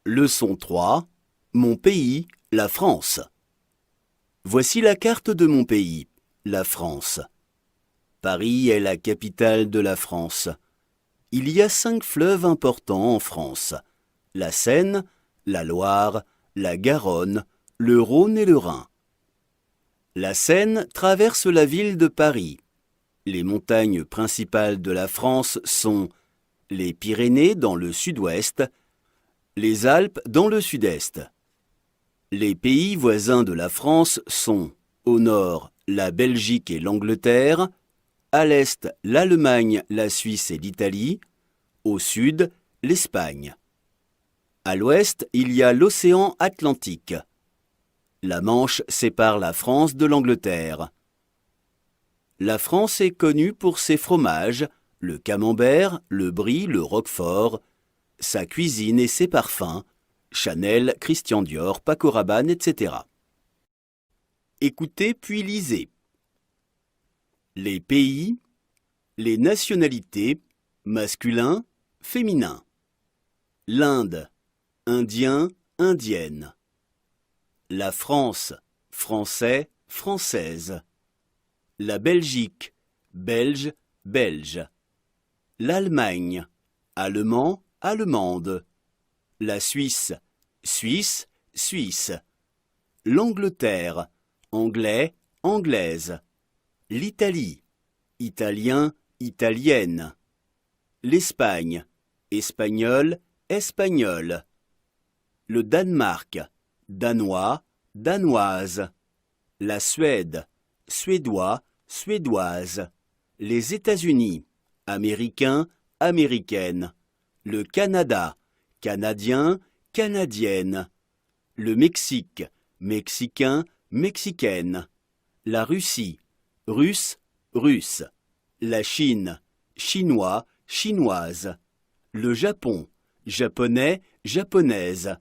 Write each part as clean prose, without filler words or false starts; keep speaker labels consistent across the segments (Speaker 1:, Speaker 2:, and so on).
Speaker 1: Leçon 3. Mon pays, la France. Voici la carte de mon pays, la France. Paris est la capitale de la France. Il y a 5 fleuves importants en France. La Seine, la Loire, la Garonne, le Rhône et le Rhin. La Seine traverse la ville de Paris. Les montagnes principales de la France sont les Pyrénées dans le sud-ouest, les Alpes dans le sud-est. Les pays voisins de la France sont, au nord, la Belgique et l'Angleterre, à l'est, l'Allemagne, la Suisse et l'Italie, au sud, l'Espagne. À l'ouest, il y a l'océan Atlantique. La Manche sépare la France de l'Angleterre. La France est connue pour ses fromages, le camembert, le brie, le roquefort, sa cuisine et ses parfums, Chanel, Christian Dior, Paco Rabanne, etc. Écoutez puis lisez. Les pays, les nationalités, masculin, féminin. L'Inde, indien, indienne. La France, français, française. La Belgique, belge, belge. L'Allemagne, allemand, allemande. La Suisse, suisse, suisse. L'Angleterre, anglais, anglaise. L'Italie, italien, italienne. L'Espagne, espagnol, espagnol. Le Danemark, danois, danoise. La Suède, suédois, suédoise. Les États-Unis, américain, américaine. Le Canada, canadien, canadienne. Le Mexique, mexicain, mexicaine. La Russie, russe, russe. La Chine, chinois, chinoise. Le Japon, japonais, japonaise.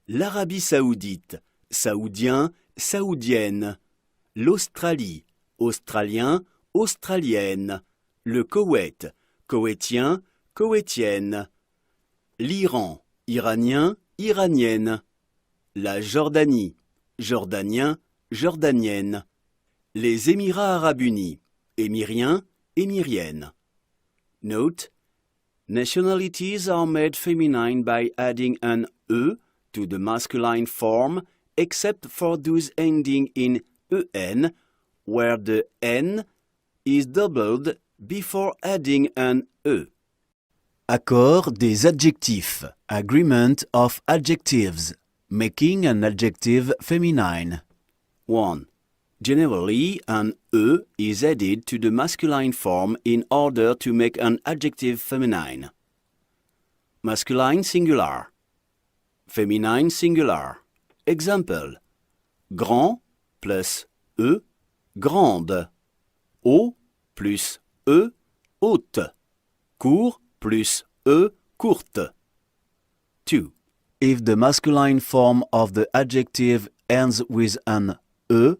Speaker 1: L'Arabie saoudite, saoudien, saoudienne. L'Australie, australien, australienne. Le Koweït, koweïtien, koweïtienne. L'Iran, iranien, iranienne. La Jordanie, jordanien, jordanienne. Les Émirats arabes unis, émiriens, émirienne. Note: nationalities are made feminine by adding an E to the masculine form, except for those ending in EN, where the N is doubled before adding an E. Accord des adjectifs. Agreement of adjectives. Making an adjective feminine. 1. Generally, an E is added to the masculine form in order to make an adjective feminine. Masculine singular. Feminine singular. Example: grand plus E, grande. Haut plus E, haute. Court plus E, courte. 2. If the masculine form of the adjective ends with an E,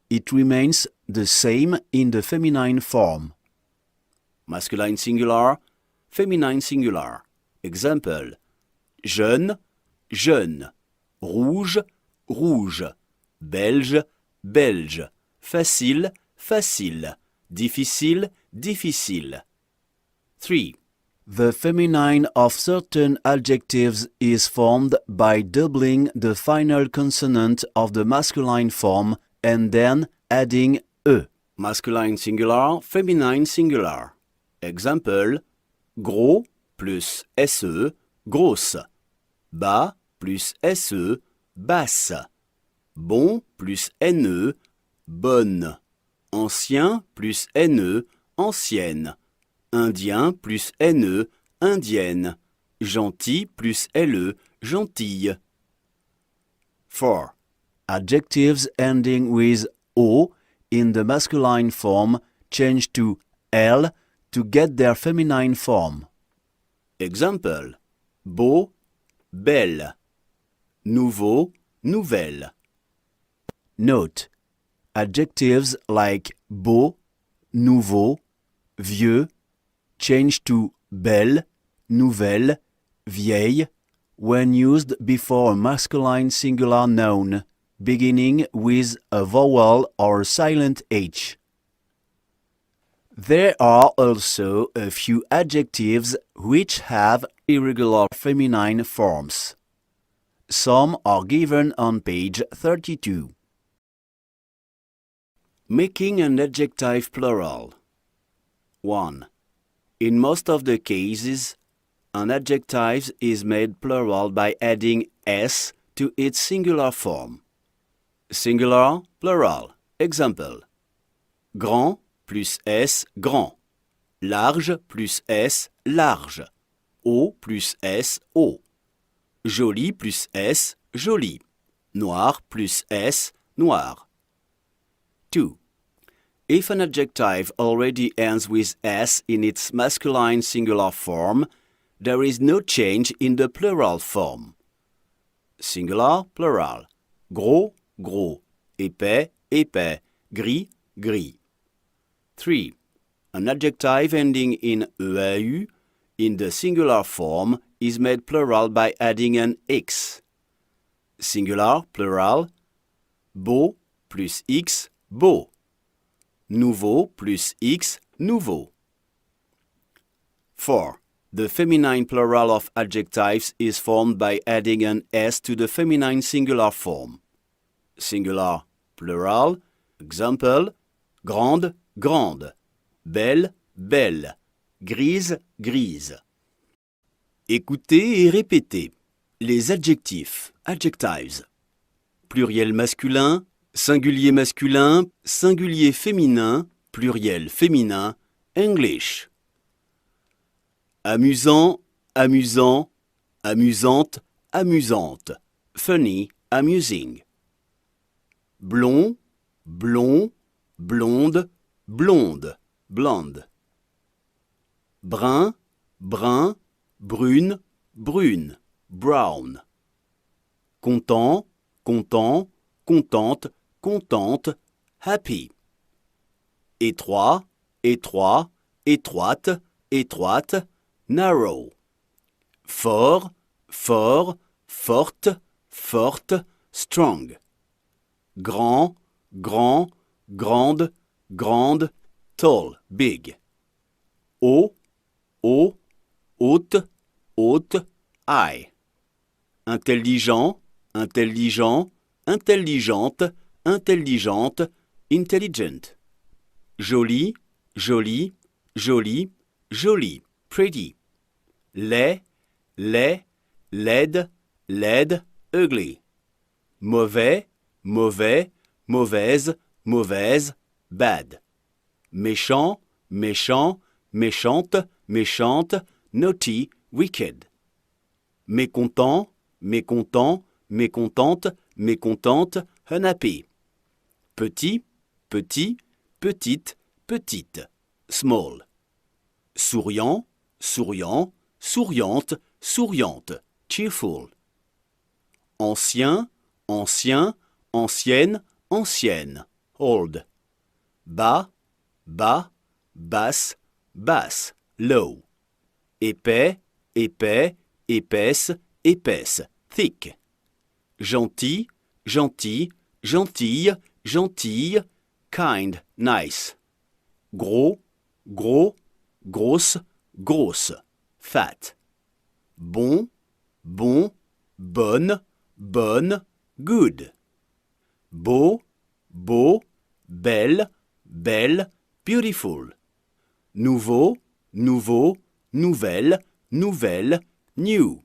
Speaker 1: it remains the same in the feminine form. Masculine singular, feminine singular. Example: jeune, jeune. Rouge, rouge. Belge, belge. Facile, facile. Difficile, difficile. 3. The feminine of certain adjectives is formed by doubling the final consonant of the masculine form and then adding E. Masculine singular, feminine singular. Example: gros plus SE, grosse. Bas plus SE, basse. Bon plus NE, bonne. Ancien plus NE, ancienne. Indien plus NE, indienne. Gentil plus LE, gentille. 4. Adjectives ending with O in the masculine form change to L to get their feminine form. Example: beau, belle. Nouveau, nouvelle. Note: adjectives like beau, nouveau, vieux change to belle, nouvelle, vieille, when used before a masculine singular noun, beginning with a vowel or silent H. There are also a few adjectives which have irregular feminine forms. Some are given on page 32. Making an adjective plural. 1. In most of the cases, an adjective is made plural by adding s to its singular form. Singular, plural. Example. Grand plus s, grand. Large plus s, large. Haut plus s, haut. Joli plus s, joli. Noir plus s, noir. 2. If an adjective already ends with s in its masculine singular form, there is no change in the plural form. Singular, plural. Gros, gros. Épais, épais. Gris, gris. 3. An adjective ending in EAU in the singular form is made plural by adding an x. Singular, plural. Beau plus x, beau. Nouveau plus x, nouveau. 4. The feminine plural of adjectives is formed by adding an s to the feminine singular form. Singular, plural. Example. Grande, grande. Belle, belle. Grise, grise. Écoutez et répétez. Les adjectifs, adjectives. Pluriel masculin, singulier masculin, singulier féminin, pluriel féminin, English. Amusant, amusant, amusante, amusante, funny, amusing. Blond, blond, blonde, blonde, blonde. Brun, brun, brune, brune, brown. Content, content, contente, contente, happy. Étroit, étroit, étroite, étroite, narrow. Fort, fort, forte, forte, strong. Grand, grand, grande, grande, tall, big. Haut, haut, haute, haute, high. Intelligent, intelligent, intelligente, intelligente, intelligent. Joli, joli, joli, joli, pretty. Laid, laid, laide, laide, ugly. Mauvais, mauvais, mauvaise, mauvaise, bad. Méchant, méchant, méchante, méchante, naughty, wicked. Mécontent, mécontent, mécontente, mécontente, unhappy. Petit, petit, petite, petite, small. Souriant, souriant, souriante, souriante, cheerful. Ancien, ancien, ancienne, ancienne, old. Bas, bas, basse, basse, low. Épais, épais, épaisse, épaisse, thick. Gentil, gentil, gentille, gentille, kind, nice. Gros, gros, grosse, grosse, fat. Bon, bon, bonne, bonne, good. Beau, beau, belle, belle, beautiful. Nouveau, nouveau, nouvelle, nouvelle, new.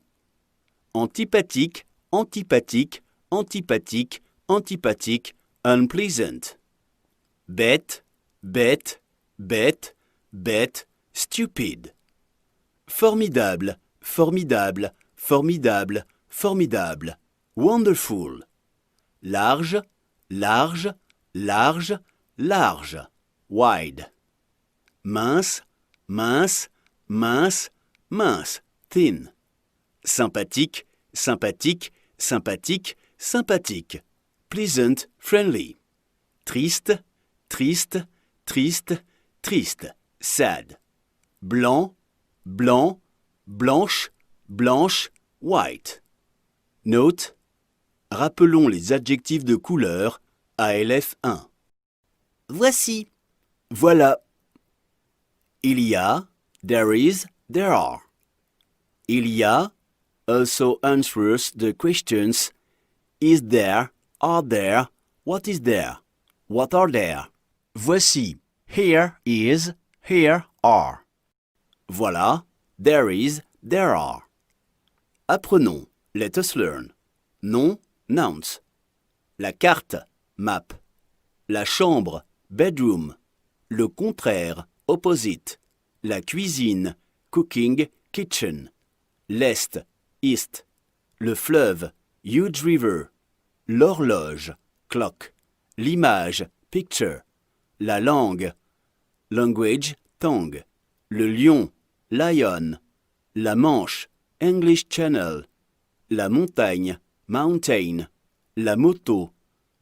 Speaker 1: Antipathique, antipathique, antipathique, antipathique, unpleasant. Bête, bête, bête, bête, stupid. Formidable, formidable, formidable, formidable, wonderful. Large, large, large, large, wide. Mince, mince, mince, mince, thin. Sympathique, sympathique, sympathique, sympathique, pleasant, friendly. Triste, triste, triste, triste, sad. Blanc, blanc, blanche, blanche, white. Note, rappelons les adjectifs de couleur ALF 1. Voici, voilà. Il y a, there is, there are. Il y a also answers the questions is there, are there, what is there, what are there. Voici, here is, here are. Voilà, there is, there are. Apprenons, let us learn. Nom, nouns. La carte, map. La chambre, bedroom. Le contraire, opposite. La cuisine, cooking, kitchen. L'est, east. Le fleuve, huge river. L'horloge, clock. L'image, picture. La langue, language, tongue. Le lion, lion. La Manche, English Channel. La montagne, mountain. La moto,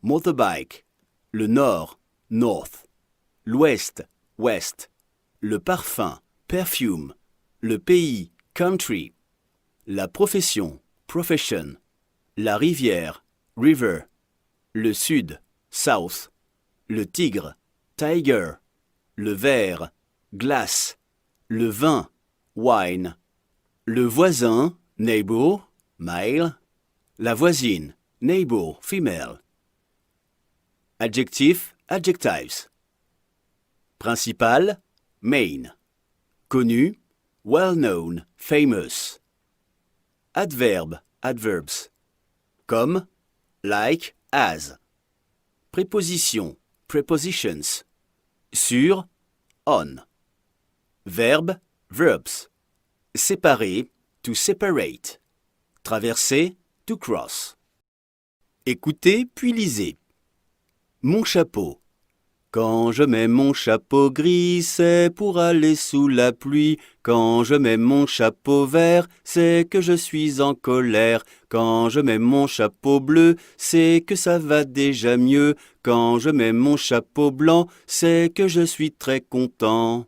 Speaker 1: motorbike. Le nord, north. L'ouest, west. Le parfum, perfume. Le pays, country. La profession, profession. La rivière, river. Le sud, south. Le tigre, tiger. Le verre, glass. Le vin, wine. Le voisin, neighbor, male. La voisine, neighbor, female. Adjectif, adjectives. Principal, main. Connu, well known, famous. Adverbe, adverbs. Comme, like, as. Préposition, prepositions. Sur, on. Verbe, verbs. Séparer, to separate. Traverser, to cross. Écoutez puis lisez. Mon chapeau. Quand je mets mon chapeau gris, c'est pour aller sous la pluie. Quand je mets mon chapeau vert, c'est que je suis en colère. Quand je mets mon chapeau bleu, c'est que ça va déjà mieux. Quand je mets mon chapeau blanc, c'est que je suis très content.